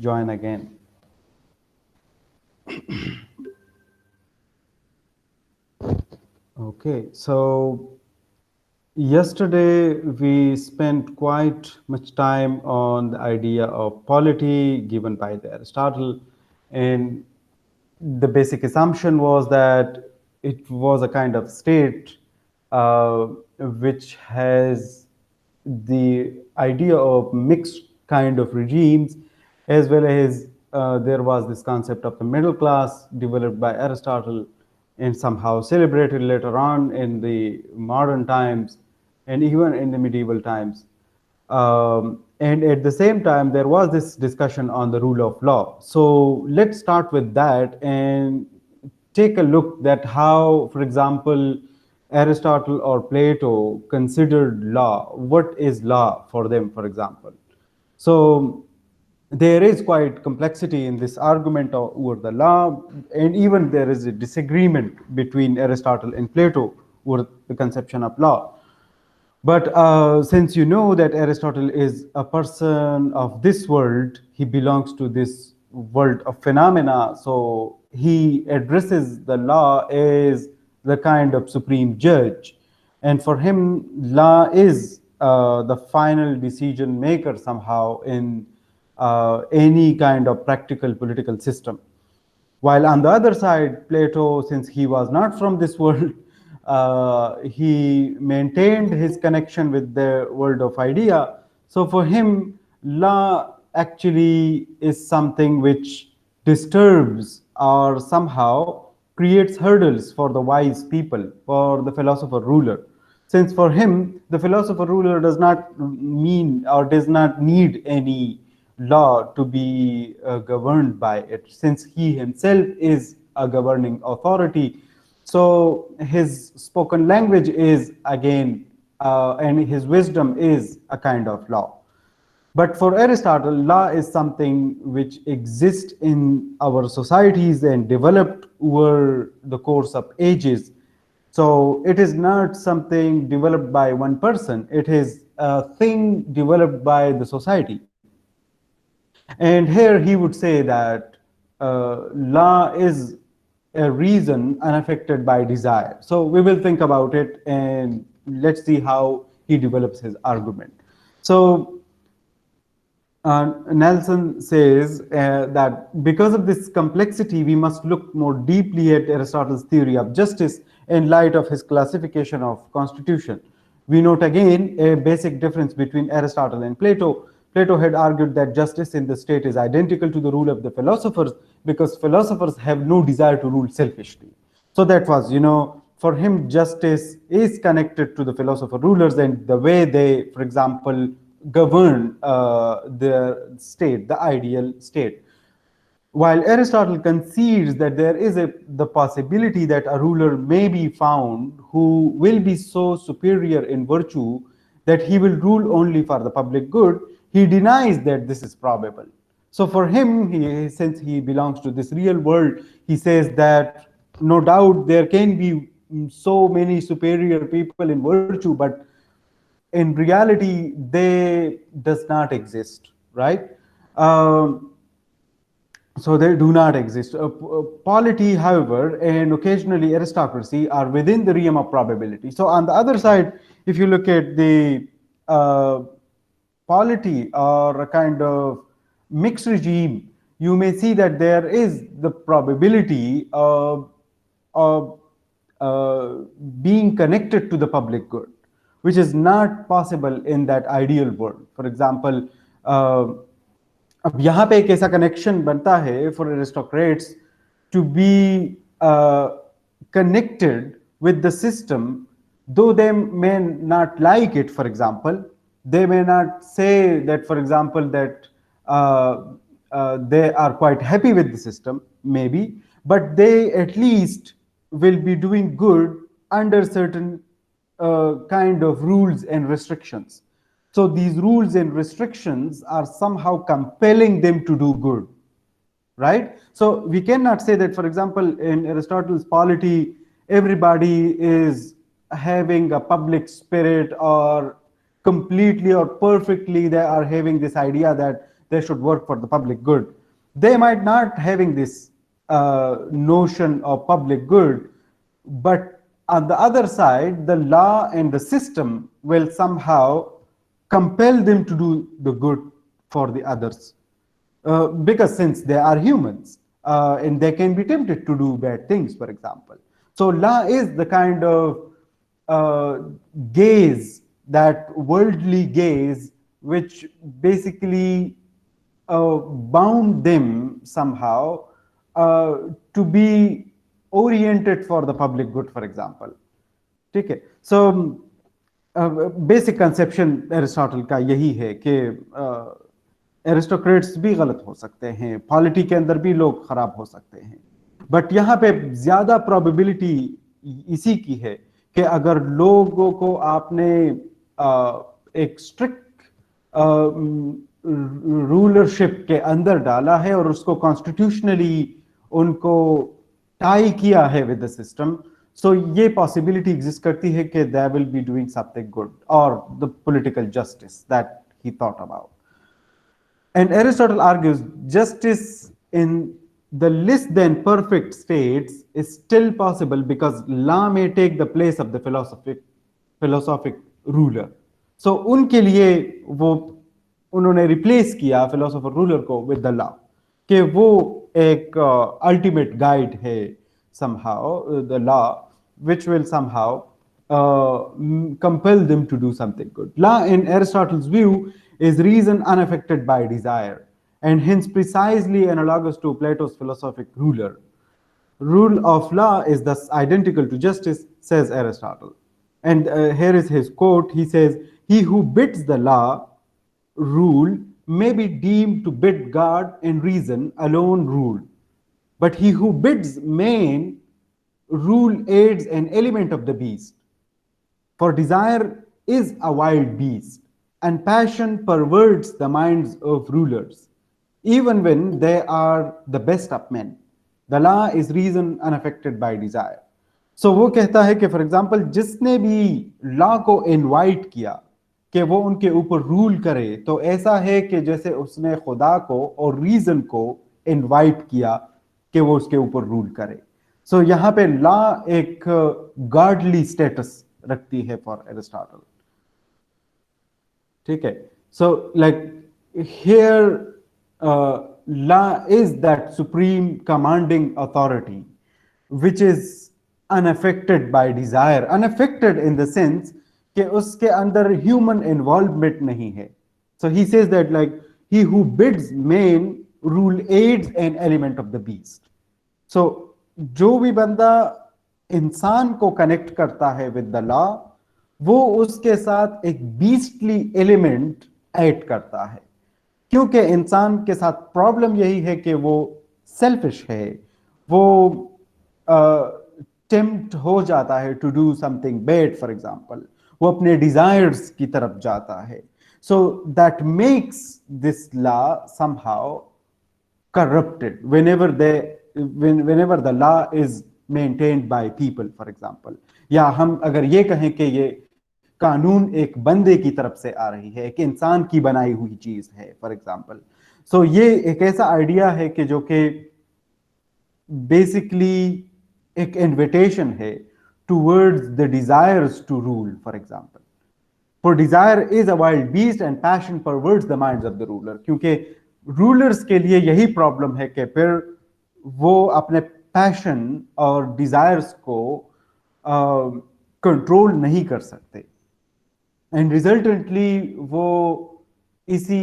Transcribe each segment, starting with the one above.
join again. Okay, so yesterday we spent quite much time on the idea of polity given by the Aristotle, and the basic assumption was that it was a kind of state which has the idea of mixed kind of regimes, as well as there was this concept of the middle class developed by Aristotle and somehow celebrated later on in the modern times and even in the medieval times. And at the same time, there was this discussion on the rule of law. So let's start with that and take a look at how, for example, Aristotle or Plato considered law. What is law for them, for example? So there is quite complexity in this argument over the law, and even there is a disagreement between Aristotle and Plato over the conception of law. But since you know that Aristotle is a person of this world, he belongs to this world of phenomena, so he addresses the law as the kind of supreme judge. And for him, law is the final decision maker somehow in any kind of practical political system. While on the other side, Plato, since he was not from this world, he maintained his connection with the world of idea. So for him, law actually is something which disturbs or somehow creates hurdles for the wise people, for the philosopher ruler. Since for him, the philosopher ruler does not mean or does not need any law to be governed by it, since he himself is a governing authority. So his spoken language is again, and his wisdom is a kind of law. But for Aristotle, law is something which exists in our societies and developed over the course of ages. So it is not something developed by one person, it is a thing developed by the society. And here he would say that law is a reason unaffected by desire. So we will think about it and let's see how he develops his argument. So Nelson says that because of this complexity, we must look more deeply at Aristotle's theory of justice in light of his classification of constitution. We note again a basic difference between Aristotle and Plato. Plato had argued that justice in the state is identical to the rule of the philosophers because philosophers have no desire to rule selfishly. So that was, for him, justice is connected to the philosopher rulers and the way they, for example, govern the state, the ideal state. While Aristotle concedes that there is the possibility that a ruler may be found who will be so superior in virtue that he will rule only for the public good, he denies that this is probable. So for him, since he belongs to this real world, he says that no doubt there can be so many superior people in virtue, but in reality, they does not exist, right? So they do not exist. Polity, however, and occasionally aristocracy are within the realm of probability. So on the other side, if you look at the polity or a kind of mixed regime, you may see that there is the probability of being connected to the public good, which is not possible in that ideal world. For example, अब यहाँ पे एक ऐसा connection बनता है for aristocrats to be connected with the system, though they may not like it. For example, they may not say that, for example, that they are quite happy with the system, maybe, but they at least will be doing good under certain kind of rules and restrictions. So these rules and restrictions are somehow compelling them to do good, right? So we cannot say that, for example, in Aristotle's polity, everybody is having a public spirit or completely or perfectly they are having this idea that they should work for the public good. They might not having this notion of public good, but on the other side, the law and the system will somehow compel them to do the good for the others. Because since they are humans and they can be tempted to do bad things, for example. So law is the kind of uh, gaze, that worldly gaze, which basically bound them somehow to be oriented for the public good, for example. ठीक है. So basic conception Aristotle का यही है कि aristocrats भी गलत हो सकते हैं, पॉलिटी के अंदर भी लोग खराब हो सकते हैं, बट यहाँ पे ज्यादा प्रोबेबिलिटी इसी की है कि अगर लोगों को आपने एक स्ट्रिक्ट रूलरशिप के अंदर डाला है और उसको कॉन्स्टिट्यूशनली उनको टाई किया है विद द सिस्टम, सो ये पॉसिबिलिटी एग्जिस्ट करती है कि they will be doing something good और the political justice that he thought about. And Aristotle argues justice in the less than perfect states is still possible because law may take the place of the philosophic ruler. So उनके लिए वो उन्होंने replace किया philosopher ruler को with the law, कि वो एक ultimate guide है somehow, the law which will somehow compel them to do something good. Law in Aristotle's view is reason unaffected by desire, and hence precisely analogous to Plato's philosophic ruler. Rule of law is thus identical to justice, says Aristotle. And here is his quote. He says, "He who bids the law rule may be deemed to bid God and reason alone rule. But he who bids man rule aids an element of the beast. For desire is a wild beast, and passion perverts the minds of rulers, even when they are the best of men. The law is reason unaffected by desire." So वो कहता है कि for example जिसने भी law को invite किया कि वो उनके ऊपर रूल करे, तो ऐसा है कि जैसे उसने खुदा को और रीजन को इनवाइट किया कि वो उसके ऊपर रूल करे. सो यहाँ पे लॉ एक गॉडली स्टेटस रखती है फॉर एरिस्टोटल. ठीक है. So like here law is that supreme commanding authority which is unaffected by desire, unaffected in the sense कि उसके अंदर human involvement नहीं है. So he says that like he who bids men rule aids an element of the beast. So जो भी बंदा इंसान को कनेक्ट करता है विद द लॉ, वो उसके साथ एक बीस्टली एलिमेंट ऐड करता है, क्योंकि इंसान के साथ प्रॉब्लम यही है कि वो सेल्फिश है, वो टेम्प्ट हो जाता है to do something bad, for example वो अपने डिजायर्स की तरफ जाता है. So that makes this law somehow corrupted whenever the law is maintained by people, for example. या हम अगर ये कहें कि ये कानून एक बंदे की तरफ से आ रही है, एक इंसान की बनाई हुई चीज है, फॉर एग्जाम्पल. सो ये एक ऐसा आइडिया है कि जो कि बेसिकली एक इन्विटेशन है towards the desires to rule, for example. For desire is a wild beast and passion perverts the minds of the ruler. क्योंकि रूलर्स के लिए यही प्रॉब्लम है कि फिर वो अपने पैशन और डिजायर्स को कंट्रोल नहीं कर सकते, एंड रिजल्टेंटली वो इसी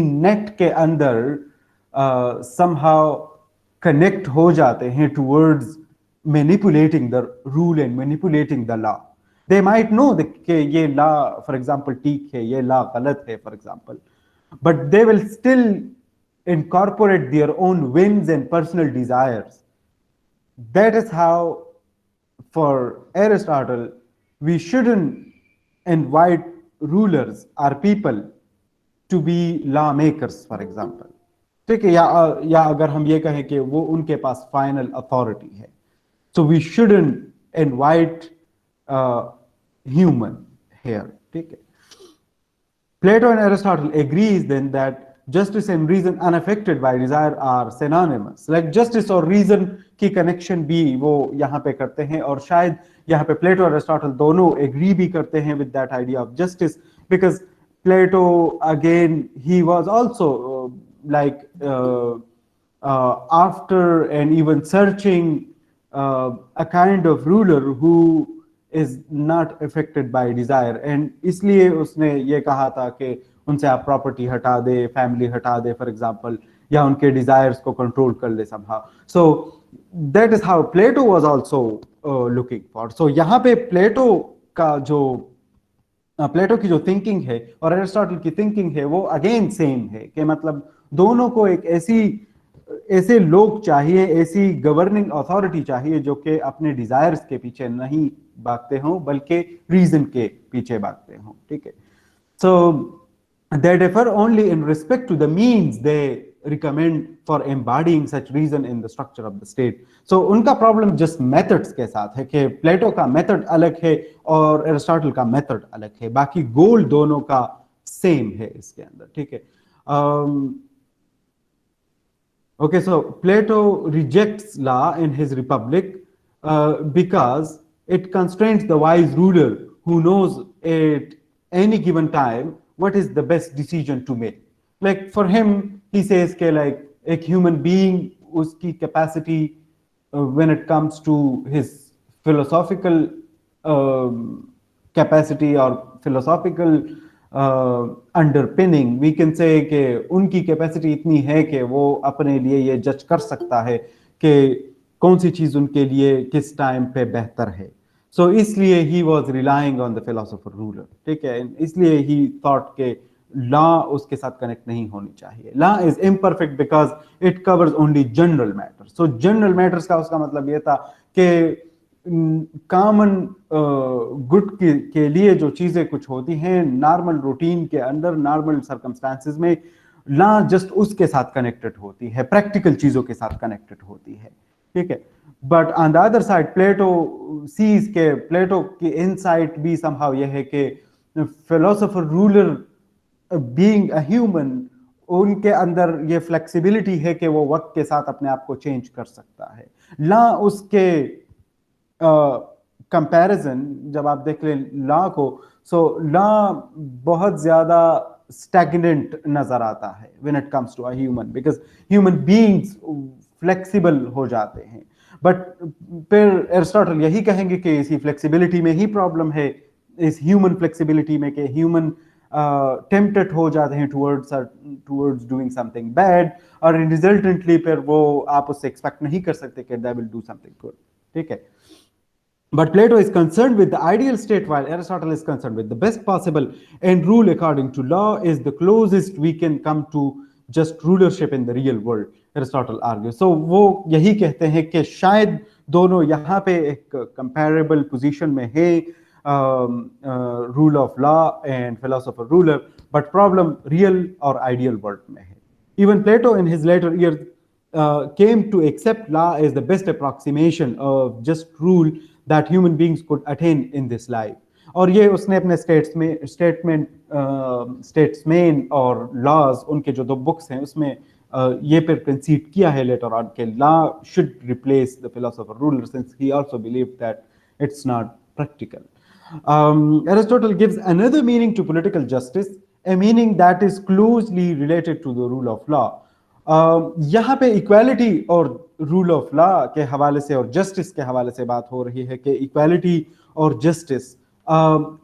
नेट के अंदर समहाउ कनेक्ट हो जाते हैं towards manipulating the rule and manipulating the law. They might know कि ये लॉ फॉर एग्जाम्पल ठीक है, ये लॉ गलत है, for example, but they will still incorporate their own whims and personal desires. That is how, for Aristotle, we shouldn't invite rulers or people to be lawmakers, for example. ठीक है. या अगर हम ये कहें कि वो उनके पास फाइनल अथॉरिटी है, so we shouldn't invite human here. ठीक है. Plato and Aristotle agrees then that justice and reason unaffected by desire are synonymous. Like justice और reason की connection भी वो यहाँ पे करते हैं, और शायद यहाँ पे Plato और Aristotle दोनों agree भी करते हैं with that idea of justice, because Plato again he was also after and even searching a kind of ruler who is not affected by desire, and इसलिए उसने ये कहा था कि उनसे आप प्रॉपर्टी हटा दे, फैमिली हटा दे फॉर एग्जांपल, या उनके डिजायर्स को कंट्रोल कर ले somehow. So that is how Plato was also looking for. So यहाँ पे प्लेटो का जो प्लेटो की जो थिंकिंग है और एरिस्टोटल की थिंकिंग है वो अगेन सेम है, कि मतलब दोनों को एक ऐसे लोग चाहिए, ऐसी गवर्निंग अथॉरिटी चाहिए जो कि अपने डिजायर्स के पीछे नहीं भागते हों बल्कि रीजन के पीछे भागते हों, ठीक है. सो they differ only in respect to the means they recommend for embodying such reason in the structure of the state. So उनका प्रॉब्लम जस्ट मेथड्स के साथ है कि प्लेटो का मेथड अलग है और एरिस्टोटल का मेथड अलग है, बाकी गोल दोनों का सेम है इसके अंदर, ठीक है. Okay, so Plato rejects law in his Republic because it constrains the wise ruler who knows at any given time what is the best decision to make. Like for him, he says कि like a human being उसकी capacity when it comes to his philosophical capacity or philosophical underpinning we can say कि उनकी capacity इतनी है कि वो अपने लिए ये जज कर सकता है कि कौन सी चीज उनके लिए किस टाइम पे बेहतर है. सो इसलिए he was relying on the philosopher ruler, ठीक है. इसलिए ही थॉट के लॉ उसके साथ कनेक्ट नहीं होनी चाहिए. Law is imperfect because it covers only general matters. So general matters का उसका मतलब ये था कि कॉमन गुड के लिए जो चीजें कुछ होती हैं नॉर्मल रूटीन के अंदर, नॉर्मल सर्कमस्टांसेस में, लॉ जस्ट उसके साथ कनेक्टेड होती है, प्रैक्टिकल चीजों के साथ कनेक्टेड होती है, ठीक है. But on the other side Plato says के, प्लेटो की इनसाइट भी समहाउ यह है कि philosopher ruler being a human, उनके अंदर ये फ्लेक्सिबिलिटी है कि वो वक्त के साथ अपने आप को चेंज कर सकता है. लॉ उसके कंपैरिजन जब आप देख लें लॉ को, सो लॉ बहुत ज्यादा स्टैग्नेंट नजर आता है when it comes to a human, because human beings flexible हो जाते हैं. बट फिर एरिस्टोटल यही कहेंगे कि इसी फ्लेक्सिबिलिटी में ही प्रॉब्लम है, इस ह्यूमन फ्लेक्सिबिलिटी में, कि ह्यूमन टेम्प्टेड हो जाते हैं टुवर्ड्स डूइंग समथिंग बैड, और रिजल्टेंटली फिर वो आप उससे एक्सपेक्ट नहीं कर सकते कि they will do something good, ठीक है. But Plato is concerned with the ideal state while Aristotle is concerned with the best possible, and rule according to law is the closest we can come to just rulership in the real world, Aristotle argues. So वो यही कहते हैं कि शायद दोनों यहाँ पे एक comparable position में है, rule of law and philosopher ruler, but problem real or ideal world में है. Even Plato in his later years came to accept law as the best approximation of just rule that human beings could attain in this life. और ये उसने अपने statesman और laws, उनके जो 2 books हैं उसमें ये फिर कंसीड किया है लेटर ऑन के law should replace the philosopher ruler, since he also believed that it's not practical. Aristotle gives another meaning to political justice, a meaning that is closely related to the rule of law. यहाँ पे equality और rule of law के हवाले से और justice के हवाले से बात हो रही है कि इक्वालिटी और जस्टिस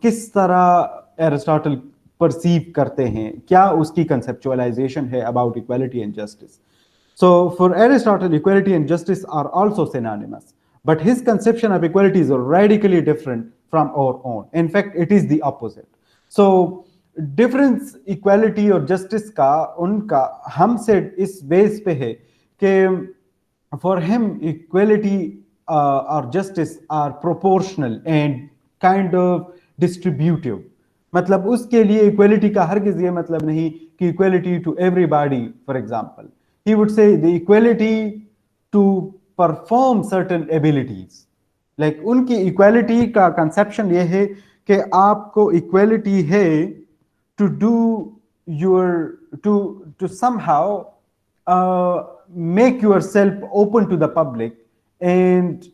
किस तरह एरिस्टोटल परसीव करते हैं, क्या उसकी कंसेप्चुअलाइजेशन है about equality and justice. So for Aristotle equality and justice are also synonymous, but his conception of equality is radically different from our own. In fact, it is the opposite. So difference equality और justice का उनका हमसे इस base पे है कि for him equality और justice are proportional and kind of distributive. मतलब उसके लिए इक्वालिटी का हरगिज ये मतलब नहीं कि equality to everybody. For example he would say the equality to perform certain abilities. Like उनकी इक्वालिटी का कंसेप्शन ये है कि आपको इक्वालिटी है to do to somehow make yourself open to the public and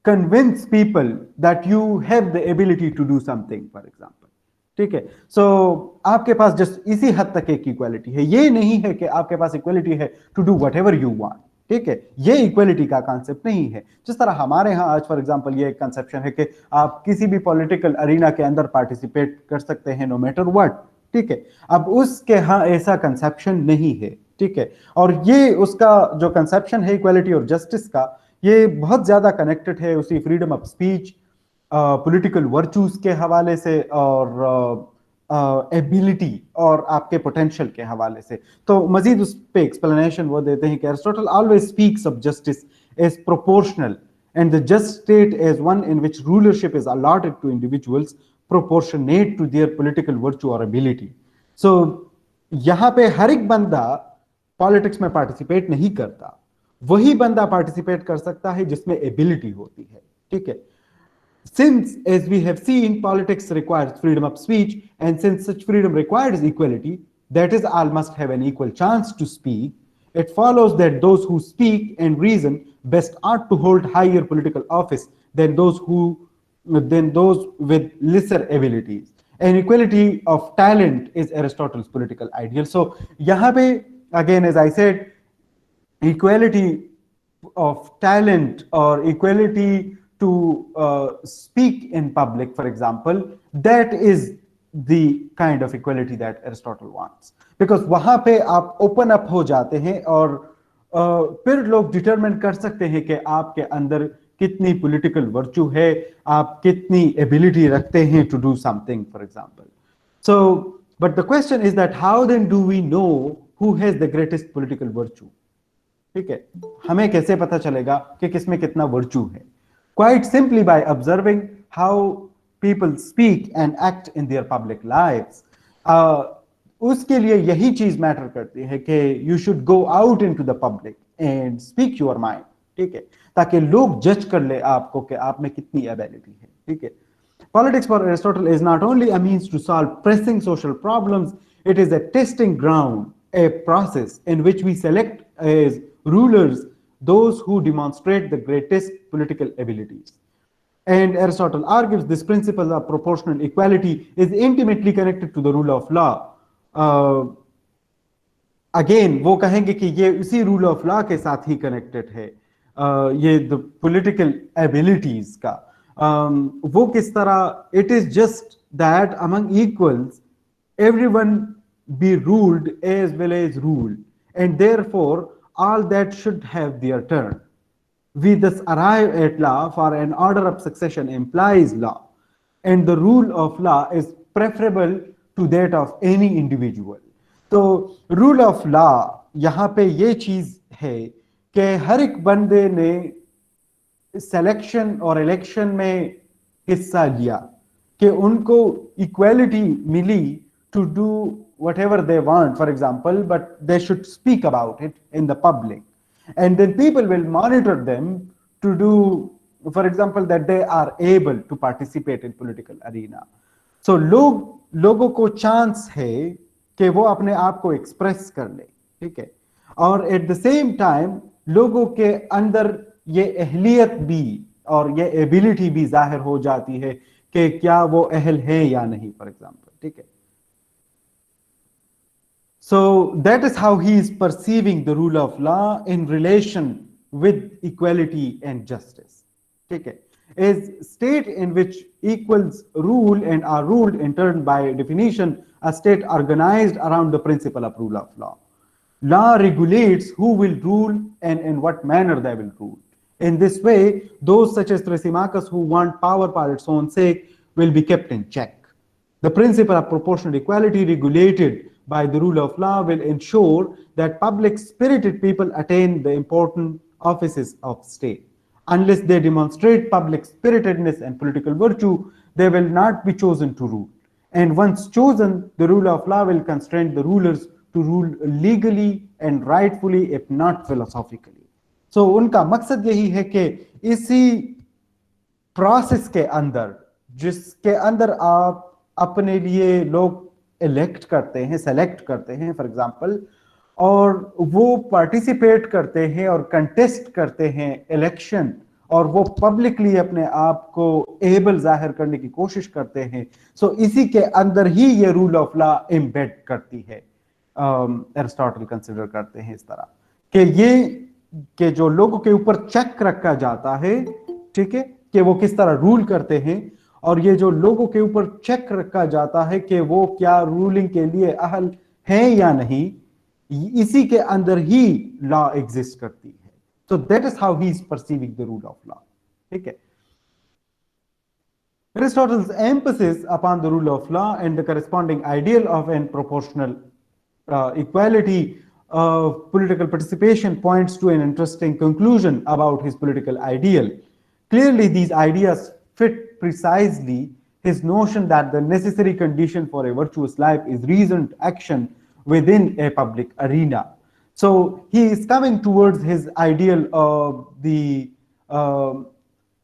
convince people that you have the ability to do something, for example. ठीक है, सो आपके पास जस्ट इसी हद तक एक इक्वालिटी है, ये नहीं है कि आपके पास इक्वालिटी है to do whatever you want. ठीक है, ये इक्वालिटी का कॉन्सेप्ट नहीं है. जिस तरह हमारे यहाँ आज फॉर एग्जांपल ये एक कंसेप्शन है कि आप किसी भी पॉलिटिकल अरीना के अंदर पार्टिसिपेट कर सकते हैं नो मैटर व्हाट. ठीक है, अब उसके यहाँ ऐसा कंसेप्शन नहीं है. ठीक है, और ये उसका जो कंसेप्शन है इक्वालिटी और जस्टिस का, ये बहुत ज्यादा कनेक्टेड है उसी freedom of speech, political virtues के हवाले से और एबिलिटी और आपके पोटेंशियल के हवाले से. तो मजीद उस पर एक्सप्लेनेशन वो देते हैं कि Aristotle always speaks of justice as proportional and the just state as one in which rulership is allotted to individuals proportionate to their political virtue और एबिलिटी. सो यहाँ पे हर एक बंदा पॉलिटिक्स में पार्टिसिपेट नहीं करता, वही बंदा पार्टिसिपेट कर सकता है जिसमें एबिलिटी होती है. ठीक है, since as we have seen politics requires freedom of speech, and since such freedom requires equality, that is all must have an equal chance to speak, it follows that those who speak and reason best ought to hold higher political office than those with lesser abilities. And equality of talent is Aristotle's political ideal. So yahan pe again, as I said, equality of talent or equality to speak in public, for example, that is the kind of equality that Aristotle wants. Because वहां पे आप open up हो जाते हैं और फिर लोग determine कर सकते हैं कि आपके अंदर कितनी पॉलिटिकल वर्चू है, आप कितनी एबिलिटी रखते हैं to do something, for example. So but the question is that how then do we know who has the greatest political virtue. ठीक है, हमें कैसे पता चलेगा कि किसमें कितना वर्चू है? Quite simply by observing how people speak and act in their public lives. उसके लिए यही चीज मैटर करती है कि you should go out into the public and speak your mind. ठीक है, ताकि लोग जज कर ले आपको कि आप में कितनी एबिलिटी है. ठीक है, politics for Aristotle is not only a means to solve pressing social problems, it is a testing ground, a process in which we select as rulers those who demonstrate the greatest political abilities. And Aristotle argues this principle of proportional equality is intimately connected to the rule of law. Again, वो कहेंगे कि ये उसी rule of law के साथ ही connected है. ये the political abilities का. वो किस तरह? It is just that among equals, everyone be ruled as well as ruled, and therefore all that should have their turn. We thus arrive at law, for an order of succession implies law, and the rule of law is preferable to that of any individual. तो rule of law यहाँ पे ये चीज है कि हर एक बंदे ने सिलेक्शन और इलेक्शन में हिस्सा लिया, कि उनको इक्वालिटी मिली to do whatever they want, for example, but they should speak about it in the public. And then people will monitor them to do, for example, that they are able to participate in political arena. So लोगों को chance है कि वो अपने आप को express कर ले. ठीक है, और एट द सेम टाइम लोगों के अंदर ये अहलियत भी और ये एबिलिटी भी जाहिर हो जाती है कि क्या वो अहल है या नहीं, फॉर एग्जाम्पल. ठीक है, so that is how he is perceiving the rule of law in relation with equality and justice. ठीक है, is state in which equals rule and are ruled in turn by definition a state organized around the principle of rule of law. Law regulates who will rule and in what manner they will rule. In this way, those such as Thrasymachus who want power for its own sake will be kept in check. The principle of proportional equality regulated by the rule of law will ensure that public spirited people attain the important offices of state. Unless they demonstrate public spiritedness and political virtue, they will not be chosen to rule. And once chosen, the rule of law will constrain the rulers to rule legally and rightfully, if not philosophically. So उनका मकसद यही है कि इसी process के अंदर, जिसके अंदर आप अपने लिए लोग इलेक्ट करते हैं, सेलेक्ट करते हैं फॉर एग्जांपल, और वो पार्टिसिपेट करते हैं और कंटेस्ट करते हैं इलेक्शन, और वो पब्लिकली अपने आप को एबल जाहिर करने की कोशिश करते हैं, सो इसी के अंदर ही ये रूल ऑफ लॉ एम्बेड करती है। एरिस्टोटल कंसिडर करते हैं इस तरह कि ये कि जो लोगों के ऊपर चेक रखा जाता है, ठीक है, कि वो किस तरह रूल करते हैं, और ये जो लोगों के ऊपर चेक रखा जाता है कि वो क्या रूलिंग के लिए अहल हैं या नहीं, इसी के अंदर ही लॉ एग्जिस्ट करती है। So that is how he is perceiving the rule of law. ठीक है। Aristotle's emphasis upon the rule of law and the corresponding ideal of an proportional equality of political participation points to an interesting conclusion about his political ideal. Clearly, these ideas fit precisely his notion that the necessary condition for a virtuous life is reasoned action within a public arena. So he is coming towards his ideal of the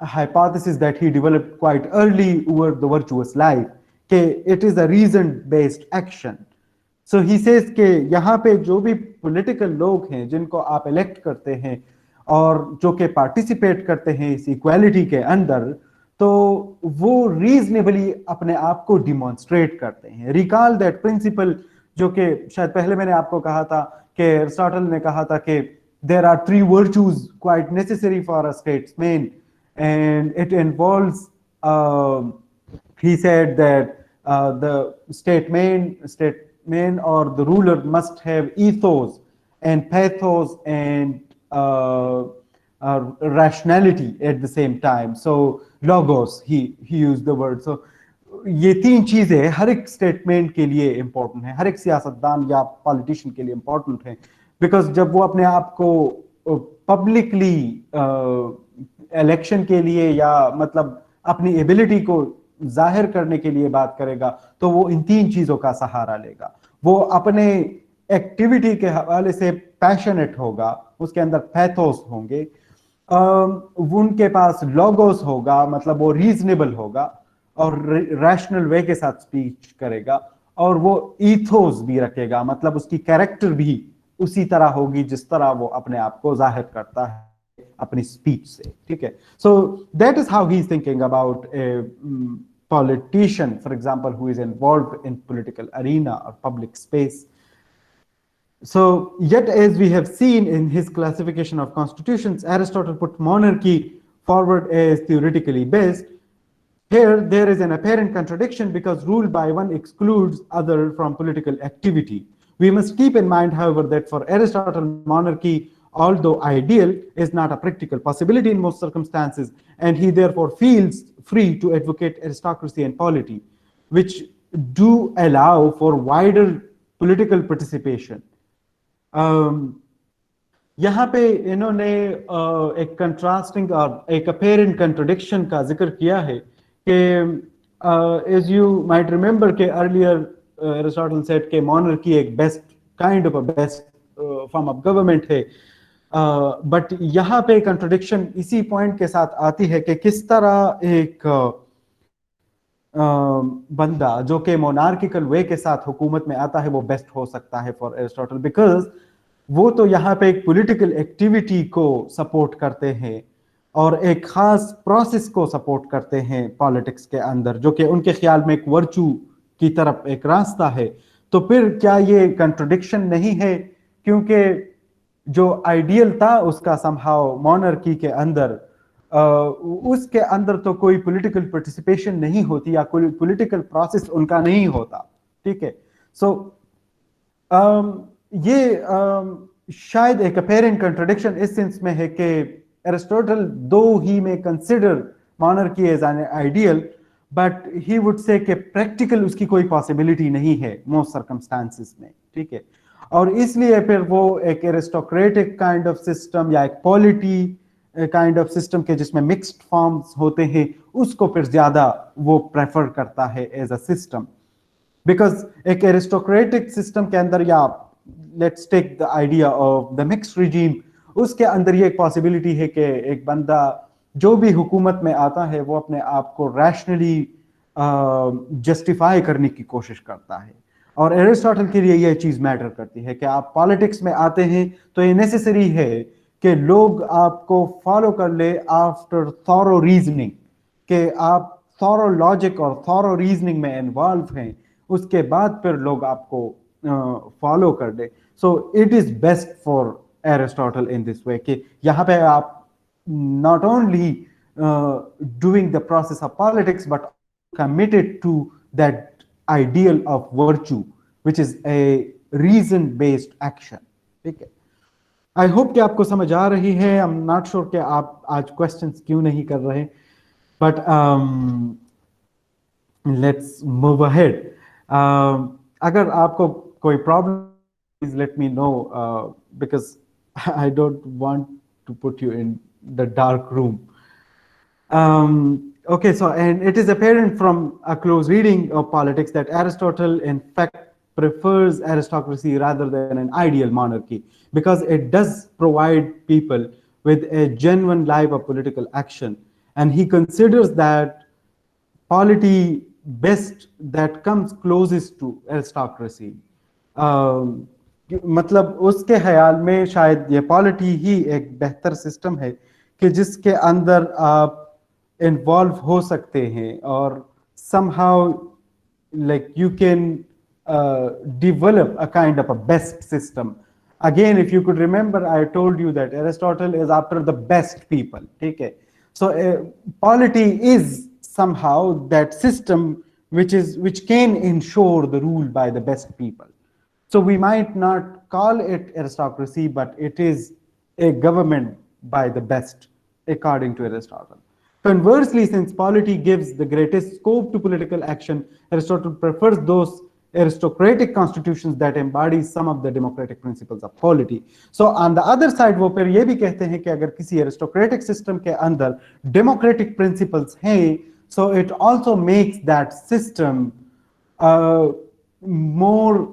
hypothesis that he developed quite early over the virtuous life, कि it is a reason based action. So he says कि यहाँ पे जो भी political लोग हैं जिनको आप elect करते हैं और जो कि participate करते हैं इस equality के अंदर, तो वो reasonably अपने आप को demonstrate करते हैं। Recall that principle, जो कि शायद पहले मैंने आपको कहा था कि एरिस्टोटल ने कहा था कि there are three virtues quite necessary for a statesman, and it involves, he said that the statesman or the ruler must have ethos and pathos and rationality at the same time. So logos, he used the word. So ये तीन चीजें हर एक statement के लिए important है, हर एक सियासतदान या पॉलिटिशियन के लिए इंपॉर्टेंट है, बिकॉज जब वो अपने आप को पब्लिकली इलेक्शन के लिए या मतलब अपनी एबिलिटी को जाहिर करने के लिए बात करेगा, तो वो इन तीन चीजों का सहारा लेगा। वो अपने एक्टिविटी के हवाले से पैशनेट होगा, उसके अंदर पैथोस होंगे, उनके पास लॉगोस होगा, मतलब वो रीजनेबल होगा और रैशनल वे के साथ स्पीच करेगा, और वो ईथोस भी रखेगा, मतलब उसकी कैरेक्टर भी उसी तरह होगी जिस तरह वो अपने आप को जाहिर करता है अपनी स्पीच से। ठीक है, so that is how he is thinking about A politician, for example, who is involved in political arena or public space. So, yet as we have seen in his classification of constitutions, Aristotle put monarchy forward as theoretically best. Here, there is an apparent contradiction because rule by one excludes other from political activity. We must keep in mind, however, that for Aristotle, monarchy, although ideal, is not a practical possibility in most circumstances, and he therefore feels free to advocate aristocracy and polity, which do allow for wider political participation. यहाँ पे इन्होंने एक contrasting और एक apparent contradiction का जिक्र किया है कि as you might remember कि earlier Aristotle said कि monarchy एक best kind of a best form of government है, बट यहाँ पे कंट्रडिक्शन इसी पॉइंट के साथ आती है कि किस तरह एक बंदा जो कि मोनार्किकल वे के साथ हुकूमत में आता है वो बेस्ट हो सकता है फॉर एरिस्टोटल, बिकॉज वो तो यहाँ पे एक पॉलिटिकल एक्टिविटी को सपोर्ट करते हैं और एक खास प्रोसेस को सपोर्ट करते हैं पॉलिटिक्स के अंदर, जो कि उनके ख्याल में एक वर्चू की तरफ एक रास्ता है। तो फिर क्या ये कंट्रडिक्शन नहीं है, क्योंकि जो आइडियल था उसका समहाउ मोनार्की के अंदर, उसके अंदर तो कोई पॉलिटिकल पार्टिसिपेशन नहीं होती या कोई पॉलिटिकल प्रोसेस उनका नहीं होता। ठीक है, सो ये शायद एक अपेरेंट कंट्रडिक्शन इस सेंस में है कि एरिस्टोटल दो ही में consider monarchy as an ideal, but he would say कि प्रैक्टिकल उसकी कोई पॉसिबिलिटी नहीं है मोस्ट सर्कमस्टांसेस में। ठीक है, और इसलिए फिर वो एक एरिस्टोक्रेटिक काइंड ऑफ सिस्टम या एक पॉलिटी काइंड ऑफ सिस्टम के जिसमें मिक्स्ड फॉर्म्स होते हैं उसको फिर ज्यादा वो प्रेफर करता है एज अ सिस्टम, बिकॉज एक एरिस्टोक्रेटिक सिस्टम के अंदर या let's take the idea of the mixed regime, उसके अंदर ये एक पॉसिबिलिटी है कि एक बंदा जो भी हुकूमत में आता है वो अपने आप को रैशनली जस्टिफाई करने की कोशिश करता है और एरिस्टोटल के लिए यह चीज मैटर करती है कि आप पॉलिटिक्स में आते हैं तो ये नेसेसरी है कि लोग आपको फॉलो कर ले आफ्टर थॉरो रीजनिंग, कि आप थॉरो लॉजिक और थॉरो रीजनिंग में इन्वॉल्व हैं, उसके बाद फिर लोग आपको फॉलो कर ले. So it is best for Aristotle in this way कि यहाँ पे आप not only doing the process of politics but committed to that ideal of virtue which is a reason based action. ठीक है, आई होप कि आपको समझ आ रही है. आई एम नॉट श्योर कि आप आज क्वेश्चंस क्यों नहीं कर रहे, बट लेट्स मूव अहेड. अगर आपको कोई problem, please let me know, because I don't want to put you in the dark room. Okay, so and it is apparent from a close reading of politics that Aristotle, in fact, prefers aristocracy rather than an ideal monarchy because it does provide people with a genuine life of political action, and he considers that polity best that comes closest to aristocracy. मतलब उसके ख्याल में शायद ये polity ही एक बेहतर system है कि जिसके अंदर आप इन्वॉल्व हो सकते हैं और somehow like you can develop a kind of a best system. Again, if you could remember, I told you that Aristotle is after the best people. ठीक है, so polity is somehow that system which can ensure the rule by the best people. So we might not call it aristocracy, but it is a government by the best, according to Aristotle. Conversely, since polity gives the greatest scope to political action, Aristotle prefers those aristocratic constitutions that embody some of the democratic principles of polity. So on the other side, वो फिर ये भी कहते हैं कि अगर किसी aristocratic system के अंदर democratic principles हैं, so it also makes that system more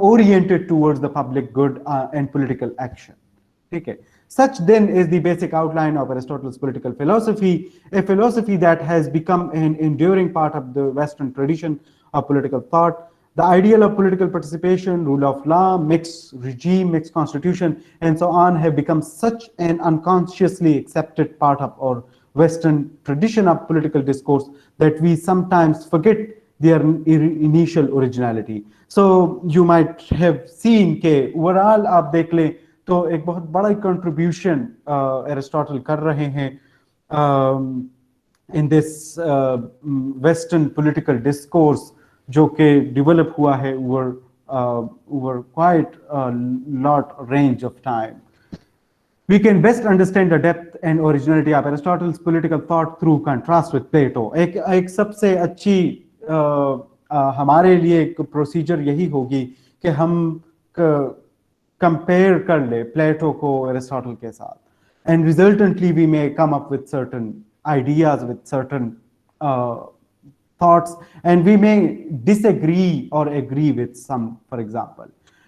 oriented towards the public good and political action. Okay. Such then is the basic outline of Aristotle's political philosophy, a philosophy that has become an enduring part of the Western tradition of political thought. The ideal of political participation, rule of law, mixed regime, mixed constitution, and so on have become such an unconsciously accepted part of our Western tradition of political discourse that we sometimes forget their initial originality. So you might have seen कि overall आप देख लें तो एक बहुत बड़ा contribution Aristotle कर रहे हैं in this western political discourse जो कि डेवलप हुआ है over quite lot range of time. We can best understand the depth and originality of Aristotle's political thought through contrast with Plato. एक सबसे अच्छी हमारे लिए एक प्रोसीजर यही होगी कि हम कंपेयर कर ले प्लेटो को एरिस्टोटल के साथ, and resultantly we may come up with certain ideas, with certain thoughts, and we may disagree or agree with some. For example,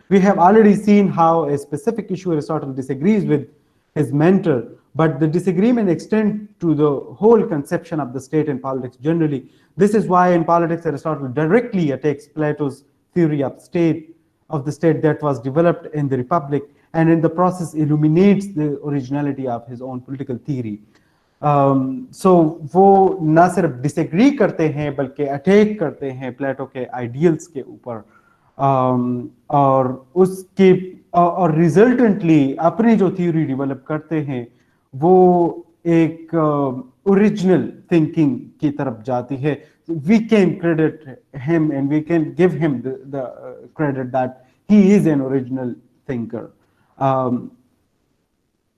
we have already seen how a specific issue Aristotle disagrees with his mentor, but the disagreement extends to the whole conception of the state and politics generally. This is why in politics Aristotle directly attacks Plato's theory of the state that was developed in the Republic, and in the process illuminates the originality of his own political theory. So वो ना सिर्फ disagree करते हैं बल्कि attack करते हैं प्लेटो के ideals के ऊपर, और उसके और रिजल्टेंटली अपनी जो थ्योरी डेवलप करते हैं वो एक ओरिजिनल थिंकिंग की तरफ जाती है. We can credit him and we can give him the credit that he is an original thinker.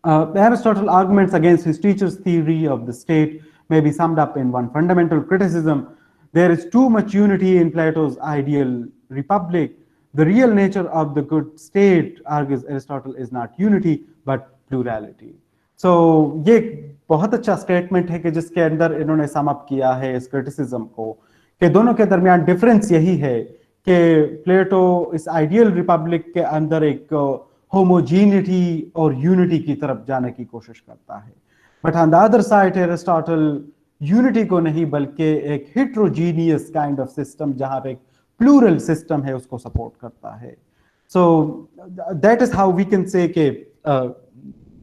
Aristotle arguments against his teacher's theory of the state may be summed up in one fundamental criticism. There is too much unity in Plato's ideal republic. The real nature of the good state, argues Aristotle, is not unity but plurality. So ये बहुत अच्छा statement है कि जिसके अंदर इन्होंने sum up किया है इस क्रिटिसिज्म को कि दोनों के दरमियान डिफरेंस यही है कि प्लेटो इस आइडियल रिपब्लिक के अंदर एक होमोजीनिटी और यूनिटी की तरफ जाने की कोशिश करता है, but on the other side Aristotle unity को नहीं बल्कि एक हेट्रोजीनियस काइंड ऑफ सिस्टम जहां पे प्लूरल सिस्टम है उसको सपोर्ट करता है. So that is how we can say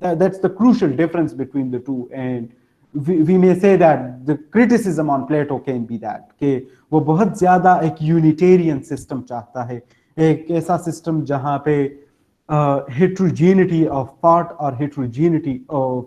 that's the crucial difference between the two, and we may say that the criticism on Plato can be that कि वो बहुत ज़्यादा एक यूनिटेरियन सिस्टम चाहता है, एक ऐसा सिस्टम जहाँ पे heterogeneity of thought और heterogeneity of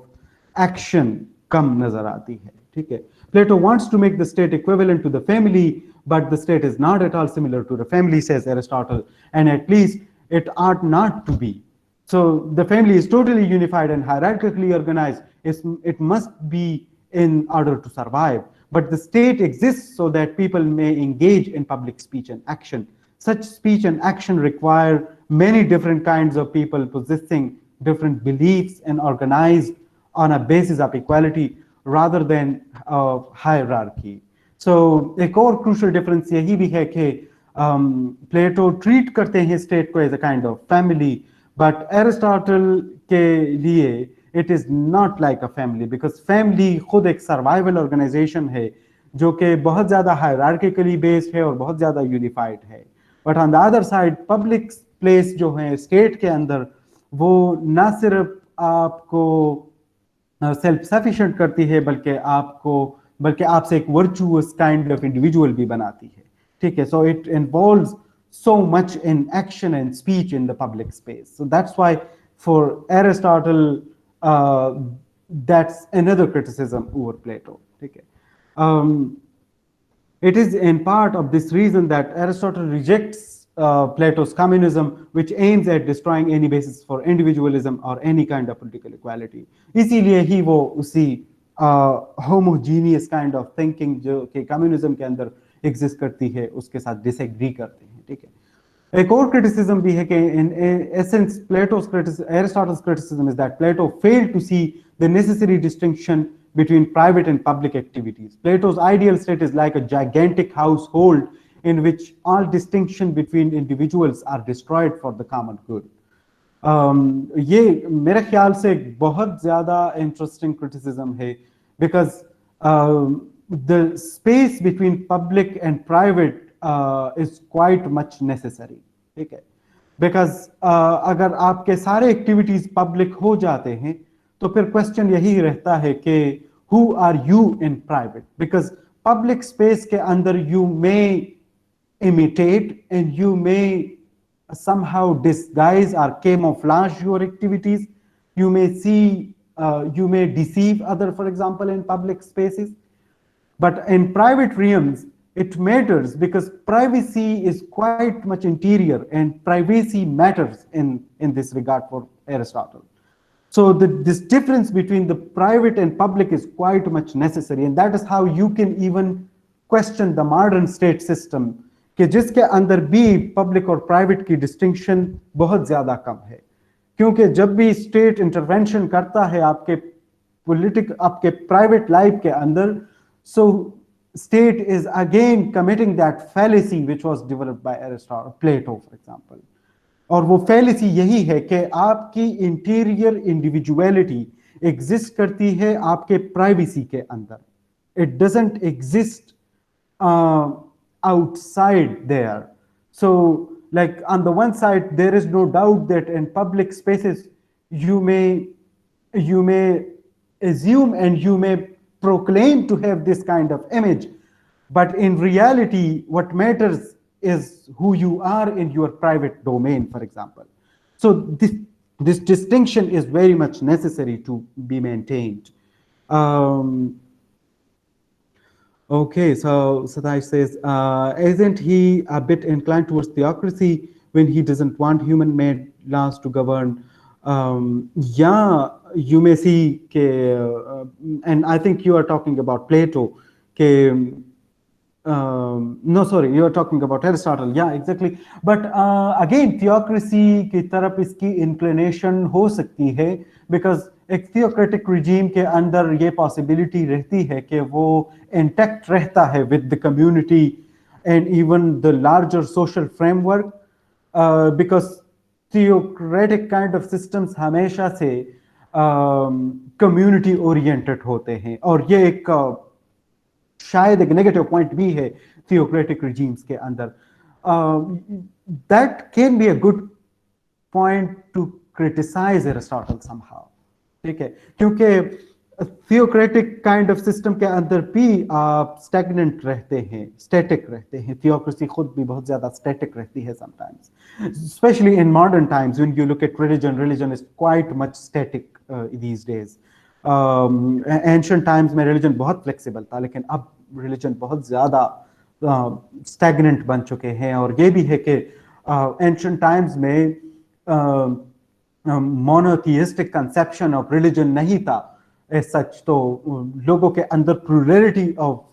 action कम नजर आती है. ठीक है. Plato wants to make the state equivalent to the family, but the state is not at all similar to the family, says Aristotle, and at least it ought not to be. So the family is totally unified and hierarchically organized. It must be in order to survive. But the state exists so that people may engage in public speech and action. Such speech and action require many different kinds of people possessing different beliefs and organized on a basis of equality rather than hierarchy. So एक और crucial difference यही भी है कि प्लेटो treat करते हैं state को as a kind of family, but Aristotle के लिए it is not like a family, because family खुद एक सर्वाइवल ऑर्गेनाइजेशन है जो कि बहुत ज़्यादा हायरार्किकली बेस्ड है और बहुत ज़्यादा यूनिफाइड है. But on the other side public place जो है स्टेट के अंदर वो ना सिर्फ आपको सेल्फ सफिशिएंट करती है बल्कि आपसे एक वर्चुअस काइंड ऑफ इंडिविजुअल भी बनाती है. ठीक है. So it involves so much in action and speech in the public space. So that's why for Aristotle that's another criticism over Plato. Okay. It is in part of this reason that Aristotle rejects Plato's communism, which aims at destroying any basis for individualism or any kind of political equality. इसीलिए ही वो उसी homogeneous kind of thinking जो कि communism के अंदर exist करती है उसके साथ डिसएग्री करते हैं. ठीक है. एक और क्रिटिसिज्म भी है कि in essence Aristotle's criticism is that Plato failed to see the necessary distinction between private and public activities. Plato's ideal state is like a gigantic household in which all distinction between individuals are destroyed for the common good. ये मेरे ख्याल से एक बहुत ज़्यादा interesting criticism है, because the space between public and private is quite much necessary. ठीक है. Because अगर आपके सारे activities public हो जाते हैं तो फिर question यही रहता है कि who are you in private? Because public space के अंदर you may imitate and you may somehow disguise or camouflage your activities. You may you may deceive other, for example, in public spaces. But in private realms, it matters because privacy is quite much interior and privacy matters in this regard for Aristotle. So this difference between the private and public is quite much necessary, and that is how you can even question the modern state system कि जिसके अंदर भी public और private की distinction बहुत ज़्यादा कम है. क्योंकि जब भी state intervention करता है आपके private life के अंदर, so state is again committing that fallacy which was developed by Aristotle, Plato, for example. और वो fallacy यही है कि आपकी interior individuality exist करती है आपके privacy के अंदर. It doesn't exist outside there. So, like on the one side, there is no doubt that in public spaces you may assume and you may proclaim to have this kind of image, but in reality what matters is who you are in your private domain, for example. So this distinction is very much necessary to be maintained. Okay, so Sadash says, isn't he a bit inclined towards theocracy when he doesn't want human-made laws to govern? Yeah, you may see, and I think you are talking about Plato. No, sorry, you are talking about Aristotle. Yeah, exactly. But again, theocracy की तरफ इसकी inclination हो सकती है, because एक theocratic regime के अंदर ये possibility रहती है कि वो intact रहता है with the community and even the larger social framework, because theocratic kind of systems हमेशा से community oriented होते हैं, और ये एक शायद एक नेगेटिव पॉइंट भी है थियोक्रेटिक रिजीम्स के अंदर. that can be a good point to criticize Aristotle somehow. ठीक है, क्योंकि थियोक्रेटिक काइंड ऑफ सिस्टम के अंदर भी आप स्टैग्नेंट रहते हैं, स्टैटिक रहते हैं. थियोक्रेसी खुद भी बहुत ज्यादा स्टैटिक रहती है sometimes, especially in modern times when you look at religion is quite much static these days. Ancient times में रिलीजन बहुत फ्लेक्सिबल था, लेकिन अब रिलीजन बहुत ज़्यादा स्टैग्नेंट बन चुके हैं. और ये भी है कि एंशियंट टाइम्स में मोनोथियस्टिक कंसेप्शन ऑफ रिलीजन नहीं था एज सच, तो लोगों के अंदर प्लुरलिटी ऑफ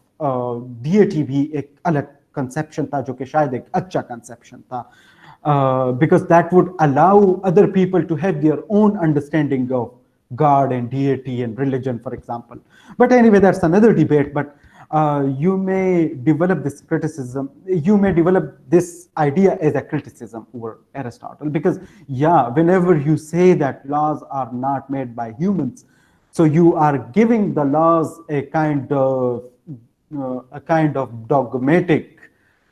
डीएटी भी एक अलग कंसेप्शन था, जो कि शायद एक अच्छा कंसेप्शन था, because that would allow other people to have their own understanding of God and deity and religion, for example. But anyway, that's another debate. But you may develop this criticism, you may develop this idea as a criticism over Aristotle, because yeah, whenever you say that laws are not made by humans, so you are giving the laws a kind of dogmatic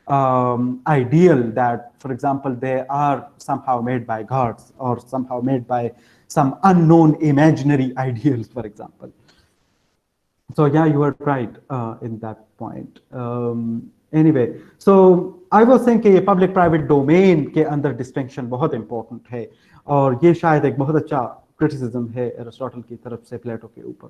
ideal that, for example, they are somehow made by gods or somehow made by some unknown imaginary ideals, for example. So yeah, you are right in that point. Anyway, so I was saying कि public-private domain के अंदर distinction बहुत important है, और ये शायद एक बहुत अच्छा criticism है एरिस्टोटल की तरफ से प्लेटो के ऊपर.